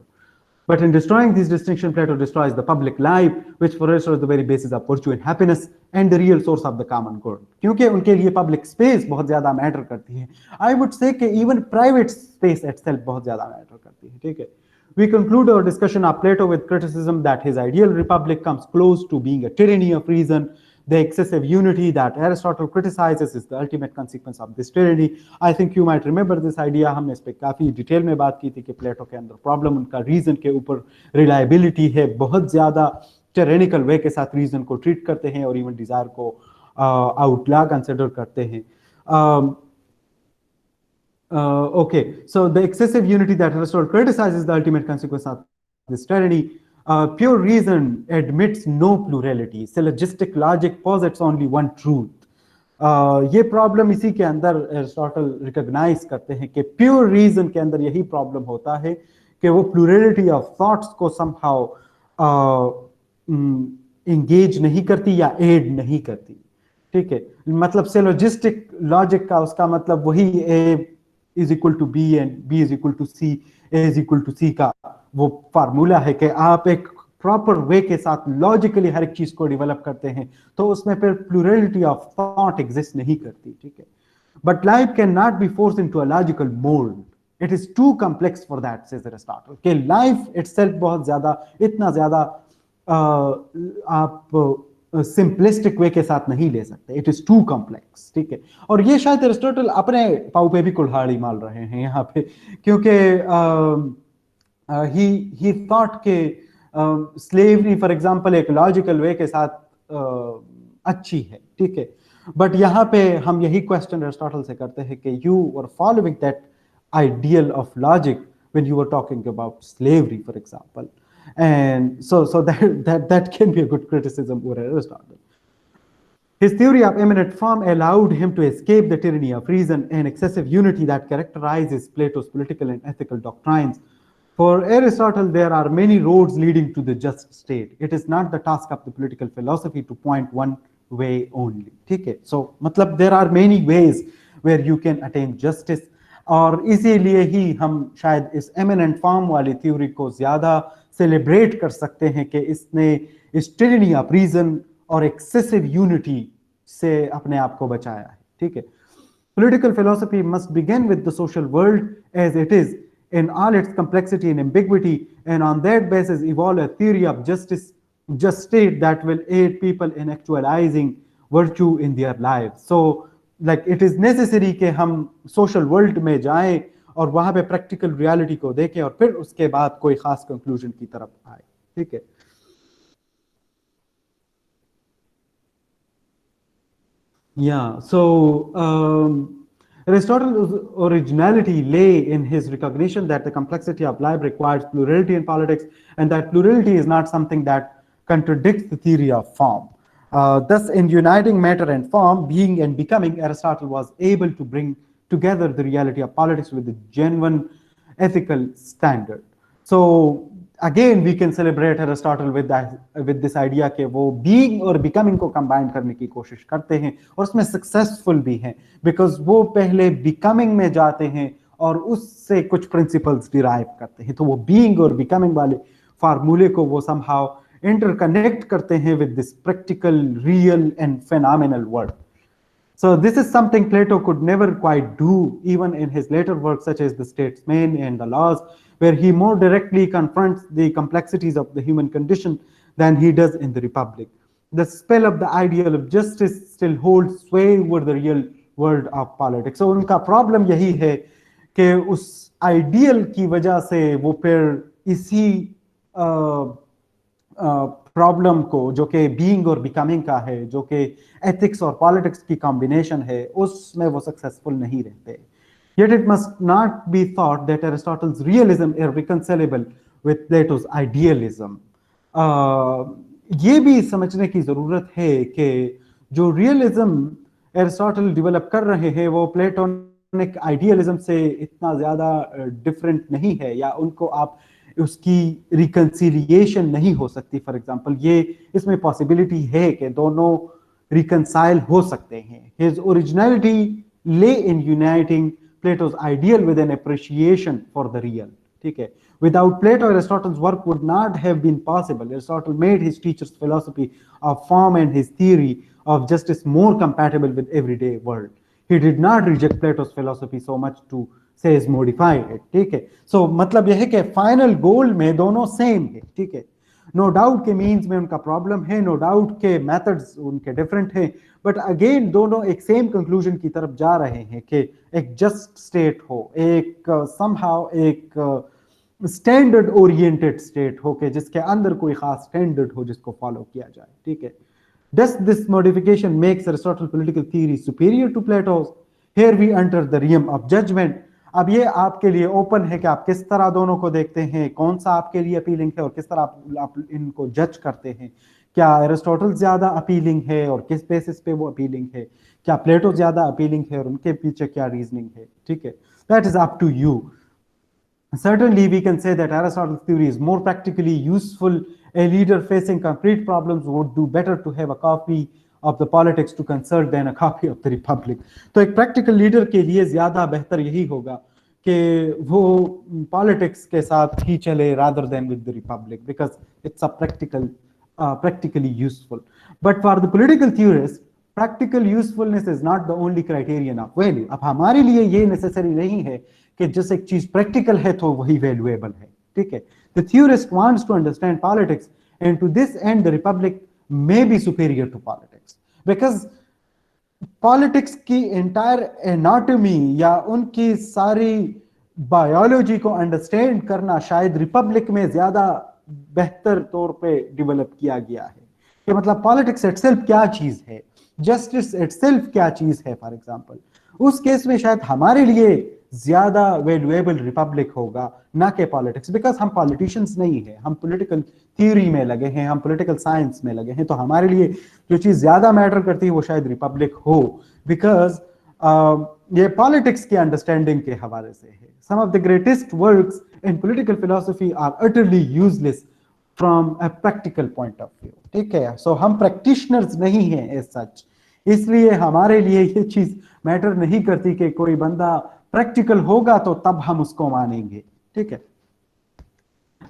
But in destroying these distinctions, Plato destroys the public life, which for Aristotle is the very basis of virtue and happiness and the real source of the common good. क्योंकि उनके लिए public space बहुत ज़्यादा matter करती है. I would say कि even private space itself बहुत ज़्यादा matter करती है. ठीक है. We conclude our discussion of Plato with criticism that his ideal republic comes close to being a tyranny of reason. The excessive unity that Aristotle criticizes is the ultimate consequence of this tyranny. I think you might remember this idea. हमने इस पे काफ़ी detail में बात की थी कि प्लेटो के अंदर प्रॉब्लम उनका रीजन के ऊपर रिलायबिलिटी है, बहुत ज़्यादा टिरेनिकल वे के साथ रीजन को ट्रीट करते हैं और इवन डिज़ायर को आउटला कंसिडर करते हैं. Okay, so the excessive unity that Aristotle criticizes is the ultimate consequence of this tyranny. Pure reason admits no plurality. Syllogistic logic posits only one truth. ये problem इसी के अंदर एरिस्टोटल रिकॉग्नाइज करते हैं कि प्योर रीजन के अंदर यही प्रॉब्लम होता है कि वो प्लूरलिटी ऑफ थॉट्स को समहाउ इंगेज नहीं करती या एड नहीं करती. ठीक है, मतलब सिलोजिस्टिक लॉजिक का उसका मतलब वही A is equal to B and B is equal to C, A is equal to C का वो फार्मूला है कि आप एक प्रॉपर वे के साथ लॉजिकली हर एक चीज को डेवलप करते हैं, तो उसमें फिर प्लूरलिटी ऑफ थॉट एग्जिस्ट नहीं करती. ठीक है, but life can not be force into a logical mould. It is too complex for that, says Aristotle, कि लाइफ इटसेल्फ बहुत ज्यादा, इतना ज्यादा आप सिंपलिस्टिक वे के साथ नहीं ले सकते. It is too complex. ठीक है, और ये शायद एरिस्टोटल अपने पाव पे भी कुल्हाड़ी मार रहे हैं यहाँ पे, क्योंकि ही थॉट के स्लेवरी फॉर एग्जांपल एक लॉजिकल वे के साथ अच्छी है. ठीक है, बट यहाँ पे हम यही क्वेश्चन एरिस्टोटल से करते हैं कि you were following that ideal of logic when you were talking about slavery, for example. And so that can be a good criticism over Aristotle. His theory of immanent form allowed him to escape the tyranny of reason and excessive unity that characterizes Plato's political and ethical doctrines. For Aristotle, there are many roads leading to the just state. It is not the task of the political philosophy to point one way only. ठीक है, so मतलब there are many ways where you can attain justice. और इसीलिए ही हम शायद इस eminent form वाली theory को ज्यादा सेलिब्रेट कर सकते हैं कि इसने इस टिरेनी ऑफ रीजन और एक्सेसिव यूनिटी से अपने आप को बचाया है. ठीक है, political philosophy must begin with the social world as it is in all its complexity and ambiguity, and on that basis evolve a theory of justice, just state that will aid people in actualizing virtue in their lives. So like it is necessary कि हम social world में जाएं और वहां पे practical reality को देखें और फिर उसके बाद कोई खास conclusion की तरफ आए. ठीक है, yeah, so Aristotle's originality lay in his recognition that the complexity of life requires plurality in politics, and that plurality is not something that contradicts the theory of form. Thus, in uniting matter and form, being and becoming, Aristotle was able to bring together the reality of politics with a genuine ethical standard. So again, we can celebrate Aristotle with that, with this idea कि वो being और becoming को combine करने की कोशिश करते हैं और उसमें successful भी हैं, because वो पहले becoming में जाते हैं और उससे कुछ principles derive करते हैं. तो वो being और becoming वाले फार्मूले को वो somehow interconnect करते हैं with this practical, real and phenomenal world. So this is something Plato could never quite do, even in his later works such as The Statesman and The Laws, where he more directly confronts the complexities of the human condition than he does in The Republic. The spell of the ideal of justice still holds sway over the real world of politics. So उनका problem यही है कि उस ideal की वजह से वो फिर इसी प्रॉब्लम को जो कि बीइंग और बिकमिंग का है, जो कि एथिक्स और पॉलिटिक्स की कॉम्बिनेशन है, उसमें वो सक्सेसफुल नहीं रहते. Yet it must not be thought that Aristotle's realism is reconcilable with Plato's idealism. ये भी समझने की जरूरत है कि जो रियलिज्म एरिस्टोटल डेवलप कर रहे हैं वो प्लेटोनिक आइडियलिज्म से इतना ज्यादा डिफरेंट नहीं है, या उनको आप उसकी रिकंसिलिएशन नहीं हो सकती. फॉर एग्जांपल, ये इसमें पॉसिबिलिटी है कि दोनों रिकंसाइल हो सकते हैं. His originality lay in uniting Plato's ideal with an appreciation for the real. ठीक है, without Plato, Aristotle's work would not have been possible. Aristotle made his teacher's philosophy of form and his theory of justice more compatible with everyday world. He did not reject Plato's philosophy so much to say is modify it. ठीक है, so मतलब यह है कि final goal में दोनों same है. ठीक है, नो डाउट के मीन्स में उनका प्रॉब्लम है, नो डाउट के मेथड्स उनके डिफरेंट हैं, बट अगेन दोनों एक सेम कंक्लूजन की तरफ जा रहे हैं कि एक जस्ट स्टेट हो, एक समहाउ एक स्टैंडर्ड ओरिएंटेड स्टेट हो के जिसके अंदर कोई खास स्टैंडर्ड हो जिसको फॉलो किया जाए. ठीक है, does this modification makes Aristotle political theory superior to Plato's? Here we enter the realm of judgment. अब ये आपके लिए ओपन है कि आप किस तरह दोनों को देखते हैं, कौन सा आपके लिए अपीलिंग है और किस तरह आप इनको जज करते हैं. क्या एरिस्टोटल ज्यादा अपीलिंग है और किस बेसिस पे वो अपीलिंग है, क्या प्लेटो ज्यादा अपीलिंग है और उनके पीछे क्या रीजनिंग है. ठीक है, that is up to you. Certainly, we can say that Aristotle's theory is more practically useful. A leader facing concrete problems would do better to have a copy of the politics to consult than a copy of the Republic. तो एक practical leader के लिए ज़्यादा बेहतर यही होगा कि वो politics के साथ ही चले rather than with the Republic, because it's a practically useful. But for the political theorists, practical usefulness is not the only criterion of value. अब हमारे लिए ये necessary नहीं है कि जिस एक चीज प्रैक्टिकल है तो वही वैल्यूएबल है. ठीक है, the theorist wants to understand politics and to this end the republic may be superior to politics, because politics की एंटायर एनाटॉमी या उनकी सारी बायोलॉजी को अंडरस्टैंड करना शायद रिपब्लिक में ज्यादा बेहतर तौर पे डेवलप किया गया है. कि मतलब पॉलिटिक्स इटसेल्फ क्या चीज है, जस्टिस इटसेल्फ क्या चीज है. फॉर एग्जांपल, उस केस में शायद हमारे लिए ज्यादा वैल्यूएबल रिपब्लिक होगा ना कि पॉलिटिक्स, बिकॉज हम पॉलिटिशियंस नहीं है, हम पॉलिटिकल थ्योरी में लगे हैं, हम पॉलिटिकल साइंस में लगे हैं. तो हमारे लिए जो चीज ज्यादा मैटर करती है वो शायद रिपब्लिक हो, बिकॉज ये पॉलिटिक्स की अंडरस्टैंडिंग के हवाले से है. Some of the greatest works in political philosophy are utterly useless from a practical point of view. ठीक है, सो हम प्रैक्टिशनर्स नहीं हैं एज सच, इसलिए हमारे लिए ये चीज मैटर नहीं करती कि कोई बंदा प्रैक्टिकल होगा तो तब हम उसको मानेंगे. ठीक है,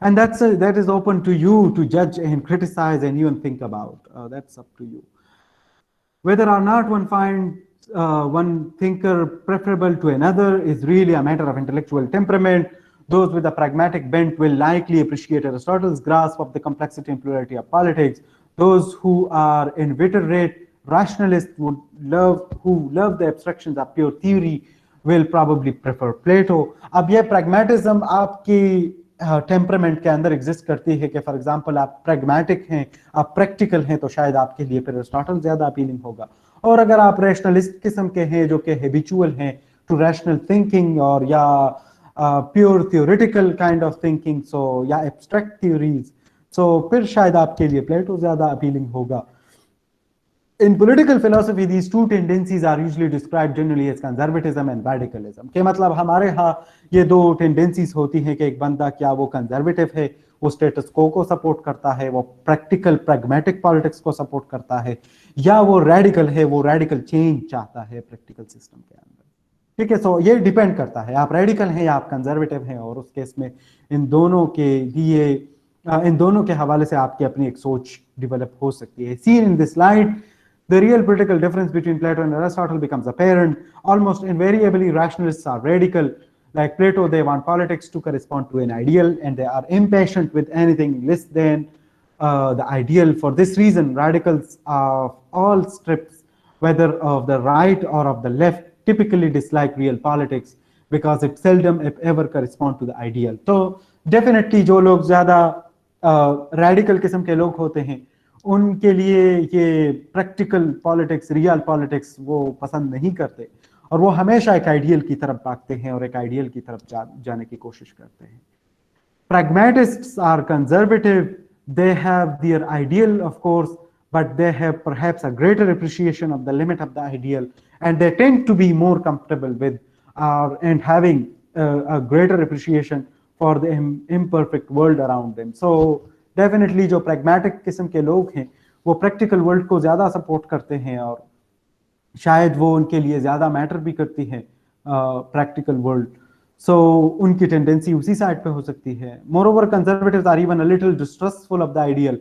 and that is open to you to judge and criticize and even think about. That's up to you. Whether or not one finds one thinker preferable to another is really a matter of intellectual temperament. Those with a pragmatic bent will likely appreciate Aristotle's grasp of the complexity and plurality of politics. Those who are inveterate rationalists who love the abstractions of pure theory will probably prefer Plato. अब ये pragmatism आपकी temperament के अंदर exist करती है कि for example आप pragmatic हैं, आप प्रैक्टिकल हैं, तो शायद आपके लिए फिर एरिस्टोटल ज्यादा अपीलिंग होगा. और अगर आप रैशनलिस्ट किस्म के हैं जो कि हैबिचुअल हैं टू रैशनल थिंकिंग और या pure theoretical kind of thinking, so या एब्स्ट्रैक्ट थ्योरीज, सो फिर शायद आपके लिए प्लेटो ज्यादा अपीलिंग होगा. In political philosophy, these two tendencies are usually described generally as conservatism and radicalism. के मतलब हमारे यहाँ ये दो tendencies होती हैं कि एक बंदा क्या वो conservative है, वो status quo को support करता है, वो practical pragmatic politics को support करता है, या वो radical है, वो radical change चाहता है practical system के अंदर. ठीक है, सो ये डिपेंड करता है आप रेडिकल हैं या आप कंजर्वेटिव हैं, और उस केस में इन दोनों के लिए इन दोनों के हवाले से आपकी अपनी एक सोच डेवलप हो सकती है. Seen in this light the real political difference between Plato and Aristotle becomes apparent. Almost invariably, rationalists are radical. Like Plato, they want politics to correspond to an ideal, and they are impatient with anything less than the ideal. For this reason, radicals of all strips, whether of the right or of the left, typically dislike real politics because it seldom, if ever, corresponds to the ideal. So, definitely, जो लोग ज़्यादा radical किस्म के लोग होते हैं, उनके लिए ये प्रैक्टिकल पॉलिटिक्स, रियल पॉलिटिक्स वो पसंद नहीं करते, और वो हमेशा एक आइडियल की तरफ भागते हैं और एक आइडियल की तरफ जाने की कोशिश करते हैं. Pragmatists are conservative. They have their ideal, of course, but they have perhaps a greater appreciation of the limit of the ideal, and they tend to be more comfortable with and having a greater appreciation for the imperfect world around them. So definitely जो pragmatic किस्म के लोग हैं वो practical world को ज़्यादा support करते हैं, और शायद वो उनके लिए ज़्यादा मैटर भी करती है प्रैक्टिकल वर्ल्ड. सो उनकी टेंडेंसी उसी साइड पे हो सकती है. Moreover, conservatives are even a little distrustful of the ideal.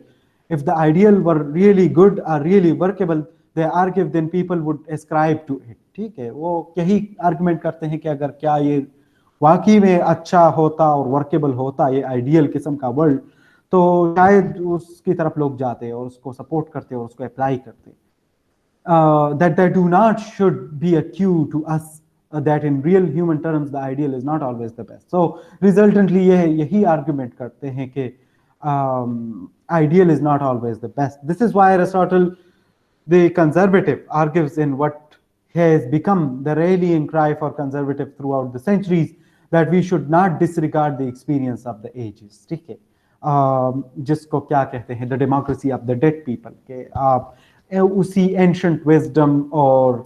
If the ideal were really good और really workable, they argue then people would ascribe to it. ठीक है, वो यही आर्गुमेंट करते हैं कि अगर क्या ये वाकई में अच्छा होता और वर्केबल होता ये आइडियल किस्म का वर्ल्ड, तो शायद उसकी तरफ लोग जाते और उसको सपोर्ट करते और उसको अप्लाई करते. That they do not should be a cue to us that in real human terms the ideal is not always the best. So resultantly यही argument करते हैं कि ideal is not always the best. This is why Aristotle, the conservative, argues in what has become the rallying cry for conservative throughout the centuries, that we should not disregard the experience of the ages. ठीक है, जिसको क्या कहते हैं, the democracy of the dead people, के आप उसी ancient wisdom और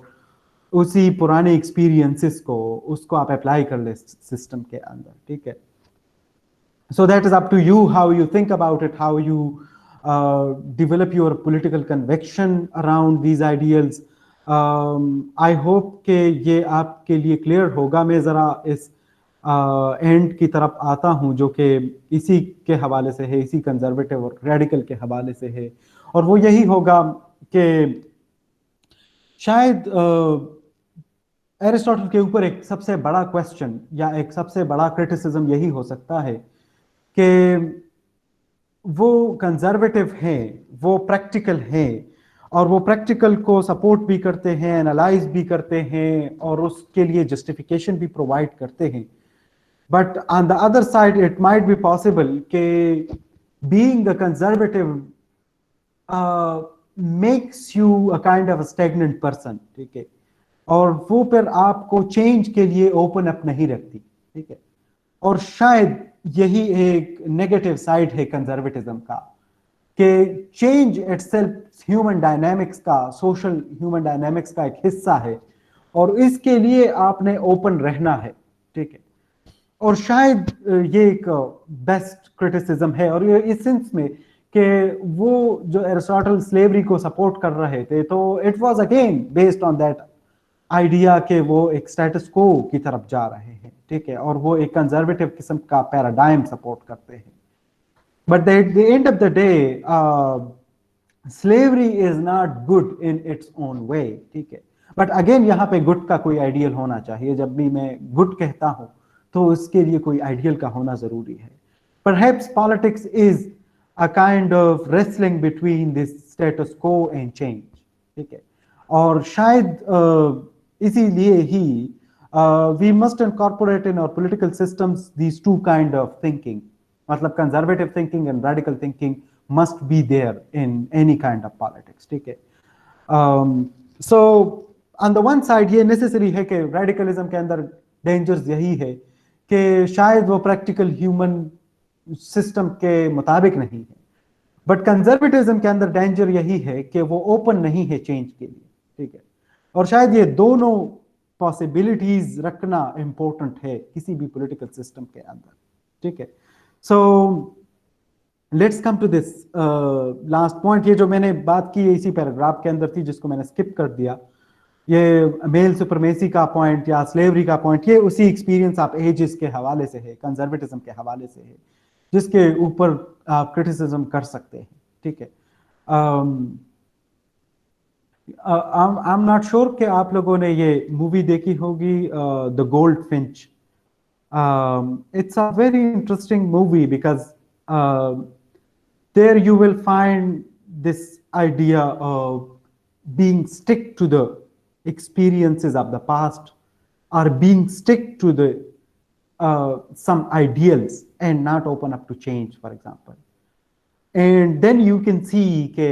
उसी पुराने एक्सपीरियंसेस को उसको आप अप्लाई कर ले सिस्टम के अंदर. ठीक है, so that is up to you how you think about it, how you develop your political conviction around these ideals. I hope कि ये आपके लिए क्लियर होगा. मैं ज़रा इस एंड की तरफ आता हूं जो कि इसी के हवाले से है, इसी कंजर्वेटिव और रेडिकल के हवाले से है, और वो यही होगा कि शायद एरिस्टोटल के ऊपर एक सबसे बड़ा क्वेश्चन या एक सबसे बड़ा क्रिटिसिज्म यही हो सकता है कि वो कंजर्वेटिव हैं, वो प्रैक्टिकल हैं, और वो प्रैक्टिकल को सपोर्ट भी करते हैं, एनालाइज भी करते हैं, और उसके लिए जस्टिफिकेशन भी प्रोवाइड करते हैं. But on the other side, it might be possible that being a conservative makes you a kind of a stagnant person. ठीक है, और वो फिर आपको चेंज के लिए ओपन अप नहीं रखती. ठीक है, और शायद यही एक नेगेटिव साइड है कंजर्वेटिज्म का, कि चेंज इटसेल्फ ह्यूमन डायनामिक्स का, सोशल ह्यूमन डायनामिक्स का एक हिस्सा है, और इसके लिए आपने ओपन रहना है. ठीक है, और शायद ये एक बेस्ट क्रिटिसिज्म है, और ये इस सेंस में कि वो जो एरिस्टोटल स्लेवरी को सपोर्ट कर रहे थे, तो it was again based on that idea कि वो एक स्टेटस को की तरफ जा रहे हैं. ठीक है, और वो एक कंजर्वेटिव किस्म का पैराडाइम सपोर्ट करते हैं. But at the end of the day slavery is not good in its own way. ठीक है, बट अगेन यहाँ पे गुड का कोई आइडियल होना चाहिए. जब भी मैं गुड कहता हूँ तो उसके लिए कोई आइडियल का होना जरूरी है. Perhaps politics is a kind of wrestling between this status quo and change. ठीक है, और शायद इसीलिए ही we must incorporate in our political systems these two kind of thinking. मतलब conservative thinking and radical thinking must be there in any kind of politics. ठीक है, so on the one side ये necessary है कि radicalism के अंदर dangers यही है कि शायद वो प्रैक्टिकल ह्यूमन सिस्टम के मुताबिक नहीं है, बट कंजर्वेटिज्म के अंदर डेंजर यही है कि वो ओपन नहीं है चेंज के लिए, ठीक है। और शायद ये दोनों पॉसिबिलिटीज रखना इंपॉर्टेंट है किसी भी पॉलिटिकल सिस्टम के अंदर, ठीक है। So let's come to this last point. ये जो मैंने बात की इसी पैराग्राफ के अंदर थी, जिसको मैंने स्किप कर दिया, ये मेल सुपरमेसी का पॉइंट या स्लेवरी का पॉइंट, ये उसी एक्सपीरियंस आप एजेस के हवाले से है, कंजर्वेटिज्म के हवाले से है, जिसके ऊपर आप क्रिटिसिज्म कर सकते हैं, ठीक है। आई एम नॉट श्योर कि आप लोगों ने ये मूवी देखी होगी, the gold Finch. It's a very interesting movie because there you will find this idea of being stick to the experiences of the past, or being stick to the some ideals and not open up to change, for example. And then you can see कि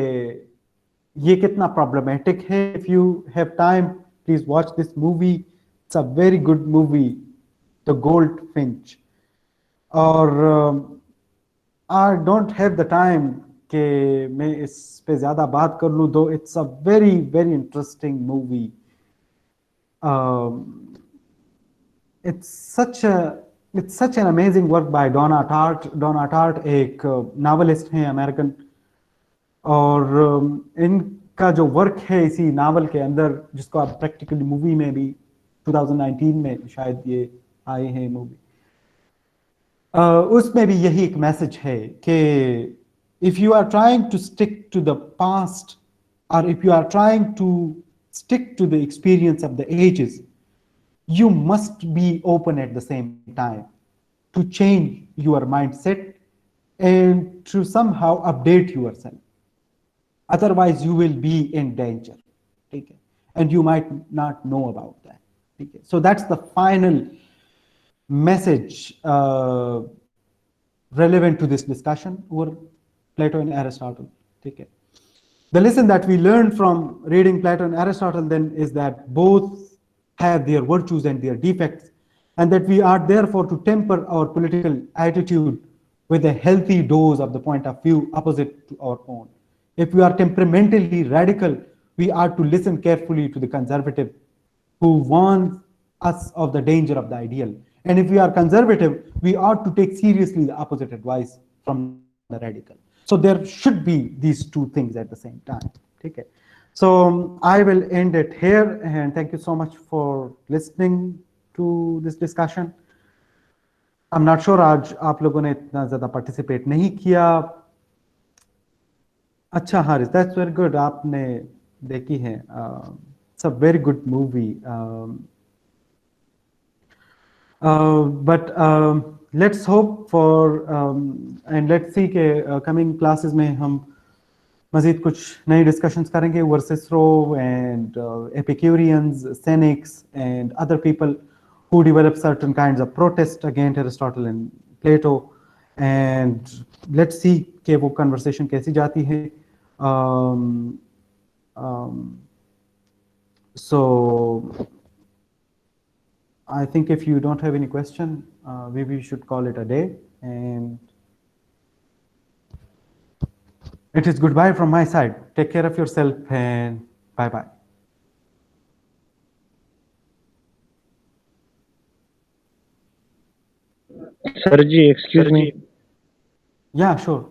ये कितना problematic है. If you have time, please watch this movie. It's a very good movie, The Goldfinch. और I don't have the time कि मैं इस पे ज़्यादा बात कर लूँ, though it's a very very interesting movie. It's such an amazing work by Donna Tartt. Donna Tartt एक नावलिस्ट हैं अमेरिकन, और इनका जो वर्क है इसी नावल के अंदर, जिसको आप प्रैक्टिकली मूवी में भी 2019 में शायद ये आए हैं मूवी, उसमें भी यही एक मैसेज है कि if you are trying to stick to the past, और if you are trying to stick to the experience of the ages, you must be open at the same time to change your mindset and to somehow update yourself. Otherwise, you will be in danger. Okay? And you might not know about that. Okay? So that's the final message relevant to this discussion over Plato and Aristotle. Okay? The lesson that we learned from reading Plato and Aristotle then is that both have their virtues and their defects, and that we are therefore to temper our political attitude with a healthy dose of the point of view opposite to our own. If we are temperamentally radical, we are to listen carefully to the conservative who warns us of the danger of the ideal. And if we are conservative, we ought to take seriously the opposite advice from the radical. So there should be these two things at the same time. Okay. So I will end it here, and thank you so much for listening to this discussion. I'm not sure आज आप लोगों ने इतना ज़्यादा participate नहीं किया. अच्छा Haris, that's very good. आपने देखी है. It's a very good movie. But let's hope for and let's see कि coming classes में हम मज़ीद कुछ नई discussions करेंगे over Cicero and Epicureans, Cynics and other people who develop certain kinds of protest against Aristotle and Plato, and let's see कि वो conversation कैसी जाती है. So I think if you don't have any question, maybe we should call it a day, and it is goodbye from my side. Take care of yourself, and bye-bye. Sir ji, excuse me. Yeah, sure.